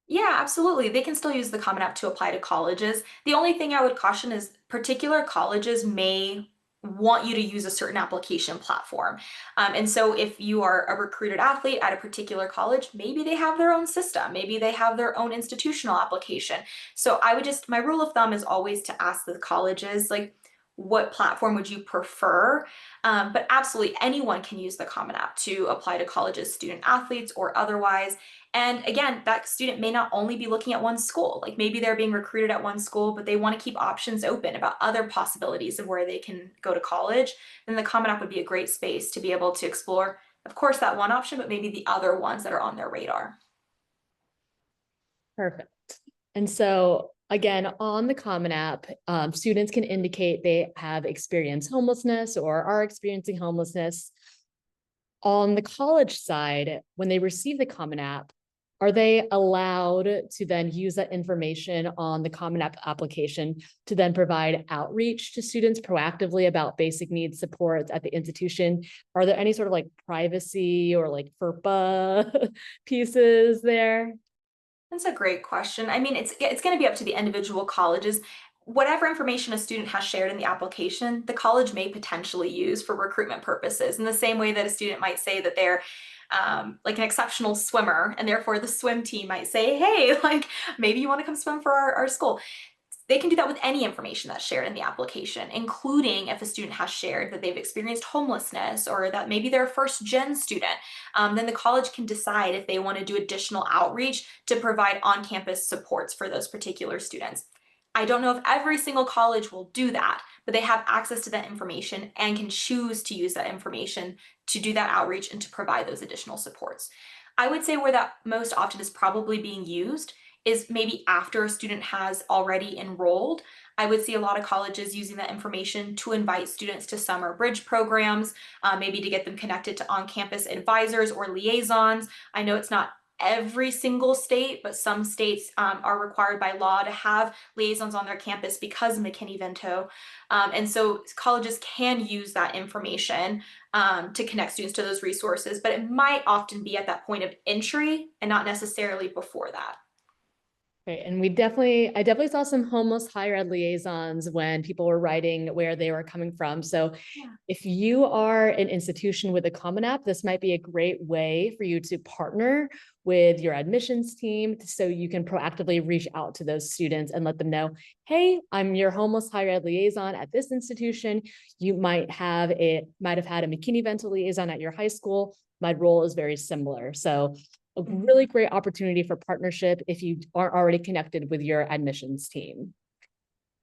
B: Yeah, absolutely. They can still use the Common App to apply to colleges. The only thing I would caution is particular colleges may want you to use a certain application platform. And so if you are a recruited athlete at a particular college, maybe they have their own system, maybe they have their own institutional application. So my rule of thumb is always to ask the colleges, like, what platform would you prefer? But absolutely anyone can use the Common App to apply to colleges, student athletes or otherwise. And again, that student may not only be looking at one school, like maybe they're being recruited at one school, but they want to keep options open about other possibilities of where they can go to college. Then the Common App would be a great space to be able to explore, of course, that one option, but maybe the other ones that are on their radar.
A: Perfect. And so again, on the Common App, students can indicate they have experienced homelessness or are experiencing homelessness. On the college side, when they receive the Common App, are they allowed to then use that information on the Common App application to then provide outreach to students proactively about basic needs supports at the institution? Are there any sort of like privacy or like FERPA pieces there?
B: That's a great question. I mean, it's going to be up to the individual colleges. Whatever information a student has shared in the application, the college may potentially use for recruitment purposes. In the same way that a student might say that they're like an exceptional swimmer, and therefore the swim team might say, "Hey, like maybe you want to come swim for our school." They can do that with any information that's shared in the application, including if a student has shared that they've experienced homelessness or that maybe they're a first gen student. Then the college can decide if they want to do additional outreach to provide on campus supports for those particular students. I don't know if every single college will do that, but they have access to that information and can choose to use that information to do that outreach and to provide those additional supports. I would say where that most often is probably being used is maybe after a student has already enrolled. I would see a lot of colleges using that information to invite students to summer bridge programs, maybe to get them connected to on-campus advisors or liaisons. I know it's not every single state, but some states are required by law to have liaisons on their campus because of McKinney-Vento. And so colleges can use that information to connect students to those resources, but it might often be at that point of entry and not necessarily before that.
A: Right. And I definitely saw some homeless higher ed liaisons when people were writing where they were coming from. So
B: Yeah.
A: if you are an institution with a Common App, this might be a great way for you to partner with your admissions team so you can proactively reach out to those students and let them know, hey, I'm your homeless higher ed liaison at this institution. You might have had a McKinney-Vento liaison at your high school. My role is very similar. So a really great opportunity for partnership if you aren't already connected with your admissions team.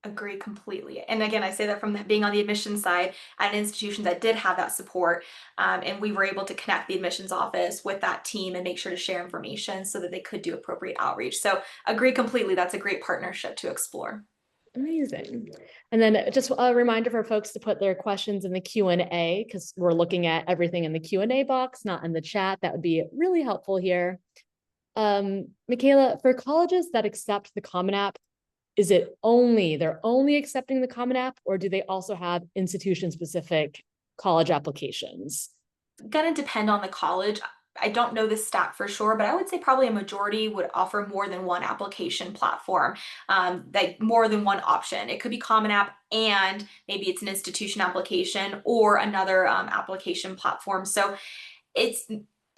B: Agree completely. And again, I say that from being on the admissions side at an institution that did have that support. And we were able to connect the admissions office with that team and make sure to share information so that they could do appropriate outreach. So agree completely. That's a great partnership to explore.
A: Amazing. And then just a reminder for folks to put their questions in the Q&A because we're looking at everything in the Q&A box, not in the chat. That would be really helpful here. Michaela, for colleges that accept the Common App, is it they're only accepting the Common App, or do they also have institution-specific college applications?
B: Going to depend on the college. I don't know this stat for sure, but I would say probably a majority would offer more than one application platform, like more than one option. It could be Common App and maybe it's an institution application or another application platform. So it's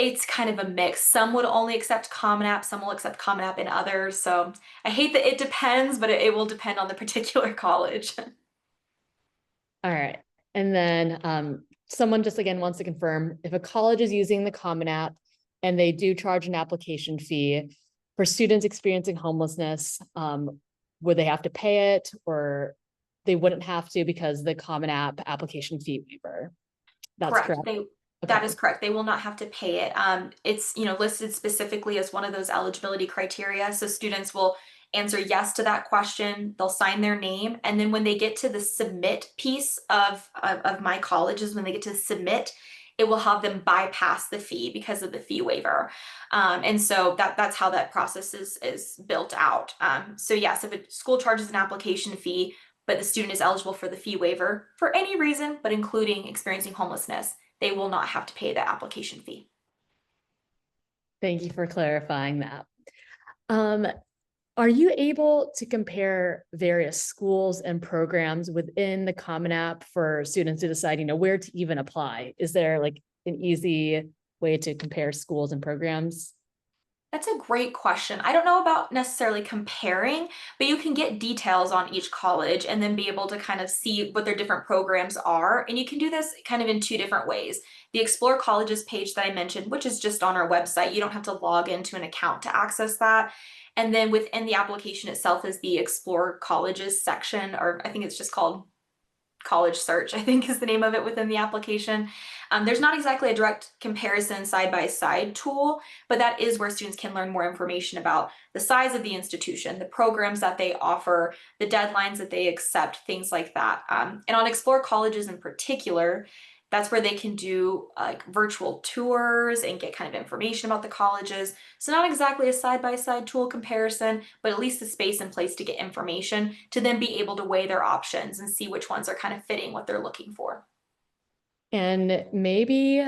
B: it's kind of a mix. Some would only accept Common App, some will accept Common App and others. So I hate that it depends, but it will depend on the particular college.
A: All right. And then someone just again wants to confirm if a college is using the Common App and they do charge an application fee for students experiencing homelessness, would they have to pay it or they wouldn't have to because the Common App application fee waiver? That's
B: Correct.
A: correct.
B: That
A: Okay.
B: is correct. They will not have to pay it. It's, listed specifically as one of those eligibility criteria. So students will answer yes to that question. They'll sign their name, and then when they get to the submit piece of my colleges, when they get to submit, it will have them bypass the fee because of the fee waiver. And so that's how that process is built out. So yes, if a school charges an application fee, but the student is eligible for the fee waiver for any reason, but including experiencing homelessness, they will not have to pay the application fee.
A: Thank you for clarifying that. Are you able to compare various schools and programs within the Common App for students to decide, where to even apply? Is there like an easy way to compare schools and programs?
B: That's a great question. I don't know about necessarily comparing, but you can get details on each college and then be able to kind of see what their different programs are. And you can do this kind of in two different ways. The Explore Colleges page that I mentioned, which is just on our website, you don't have to log into an account to access that. And then within the application itself is the Explore Colleges section, or I think it's just called College Search, I think is the name of it within the application. There's not exactly a direct comparison side-by-side tool, but that is where students can learn more information about the size of the institution, the programs that they offer, the deadlines that they accept, things like that. And on Explore Colleges in particular, that's where they can do like virtual tours and get kind of information about the colleges. So not exactly a side-by-side tool comparison, but at least a space and place to get information to then be able to weigh their options and see which ones are kind of fitting what they're looking for.
A: And maybe,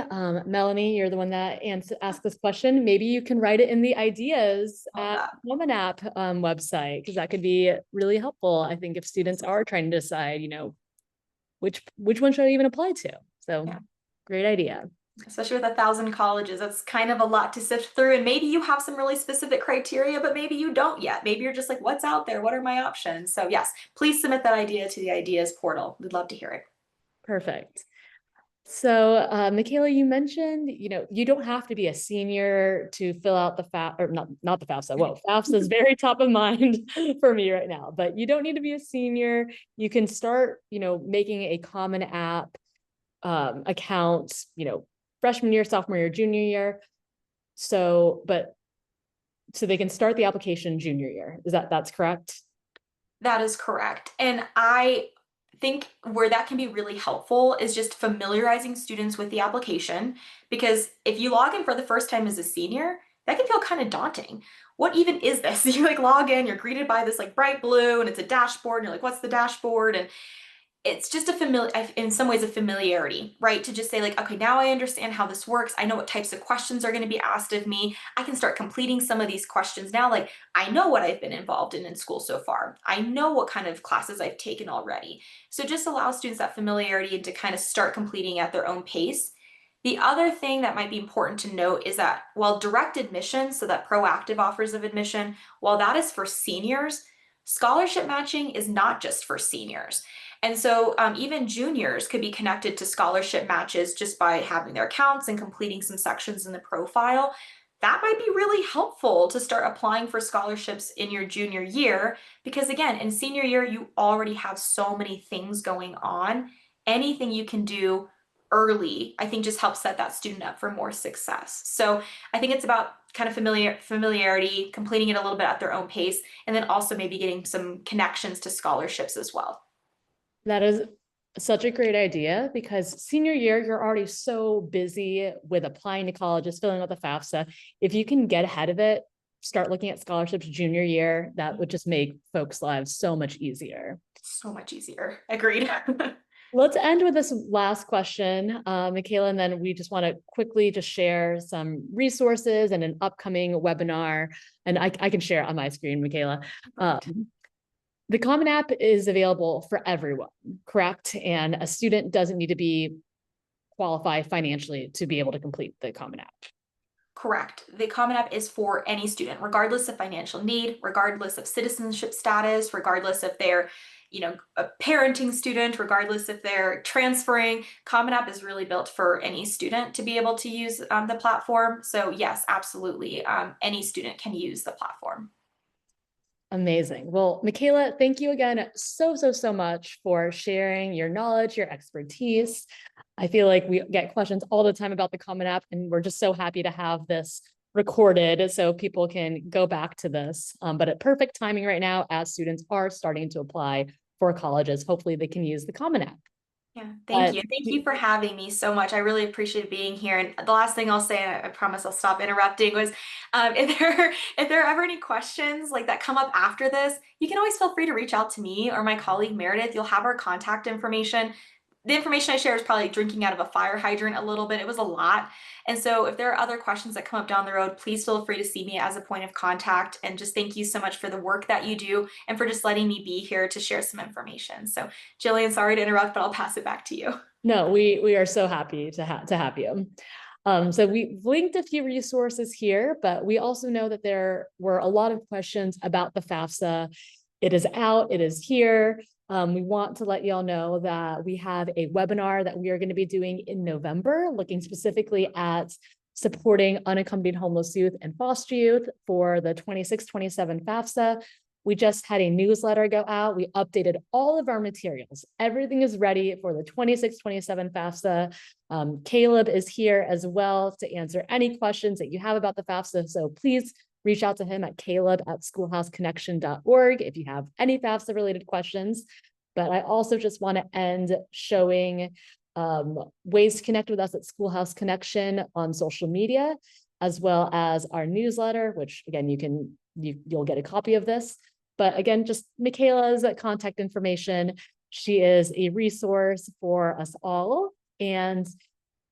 A: Melanie, you're the one that asked this question. Maybe you can write it in the ideas
B: All
A: at
B: that.
A: Common App website, because that could be really helpful. I think if students are trying to decide, which one should I even apply to? So
B: Yeah.
A: great idea.
B: Especially with 1,000 colleges, that's kind of a lot to sift through. And maybe you have some really specific criteria, but maybe you don't yet. Maybe you're just like, what's out there? What are my options? So yes, please submit that idea to the ideas portal. We'd love to hear it.
A: Perfect. So, Michaela, you mentioned, you don't have to be a senior to fill out the or not the FAFSA. Whoa, FAFSA is very top of mind for me right now, but you don't need to be a senior. You can start, making a Common App account, freshman year, sophomore year, junior year. So they can start the application junior year. That's correct?
B: That is correct. And I think where that can be really helpful is just familiarizing students with the application. Because if you log in for the first time as a senior, that can feel kind of daunting. What even is this? You like log in, you're greeted by this like bright blue and it's a dashboard, and you're like, what's the dashboard? And it's just in some ways a familiarity, right? To just say like, okay, now I understand how this works. I know what types of questions are going to be asked of me. I can start completing some of these questions now. Like I know what I've been involved in school so far. I know what kind of classes I've taken already. So just allow students that familiarity and to kind of start completing at their own pace. The other thing that might be important to note is that while direct admission, so that proactive offers of admission, while that is for seniors, scholarship matching is not just for seniors. And so even juniors could be connected to scholarship matches just by having their accounts and completing some sections in the profile. That might be really helpful to start applying for scholarships in your junior year, because again, in senior year, you already have so many things going on. Anything you can do early, I think just helps set that student up for more success. So I think it's about kind of familiarity, completing it a little bit at their own pace, and then also maybe getting some connections to scholarships as well.
A: That is such a great idea, because senior year, you're already so busy with applying to colleges, filling out the FAFSA. If you can get ahead of it, start looking at scholarships junior year, that would just make folks' lives so much easier.
B: So much easier. Agreed.
A: Let's end with this last question, Michaela, and then we just want to quickly just share some resources and an upcoming webinar. And I can share it on my screen, Michaela. The Common App is available for everyone, correct? And a student doesn't need to be qualified financially to be able to complete the Common App.
B: Correct. The Common App is for any student, regardless of financial need, regardless of citizenship status, regardless if they're, a parenting student, regardless if they're transferring. Common App is really built for any student to be able to use the platform. So yes, absolutely. Any student can use the platform.
A: Amazing. Well, Michaela, thank you again so much for sharing your knowledge, your expertise. I feel like we get questions all the time about the Common App, and we're just so happy to have this recorded so people can go back to this. But at perfect timing right now, as students are starting to apply for colleges, hopefully they can use the Common App.
B: Yeah, thank you. Thank you for having me so much. I really appreciate being here. And the last thing I'll say, I promise I'll stop interrupting, was if there are ever any questions like that come up after this, you can always feel free to reach out to me or my colleague Meredith. You'll have our contact information. The information I share is probably drinking out of a fire hydrant a little bit. It was a lot. And so if there are other questions that come up down the road, please feel free to see me as a point of contact. And just thank you so much for the work that you do and for just letting me be here to share some information. So Jillian, sorry to interrupt, but I'll pass it back to you.
A: No, we are so happy to have you. So we've linked a few resources here, but we also know that there were a lot of questions about the FAFSA. It is out, it is here. We want to let y'all know that we have a webinar that we are going to be doing in November, looking specifically at supporting unaccompanied homeless youth and foster youth for the 26-27 FAFSA. We just had a newsletter go out. We updated all of our materials. Everything is ready for the 26-27 FAFSA. Caleb is here as well to answer any questions that you have about the FAFSA. So please reach out to him at caleb@schoolhouseconnection.org if you have any FAFSA related questions. But I also just want to end showing ways to connect with us at Schoolhouse Connection on social media, as well as our newsletter, which again, you'll get a copy of this. But again, just Michaela's contact information. She is a resource for us all. And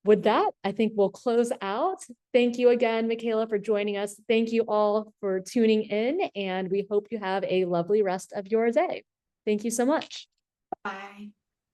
A: with that, I think we'll close out. Thank you again, Michaela, for joining us. Thank you all for tuning in, and we hope you have a lovely rest of your day. Thank you so much.
B: Bye.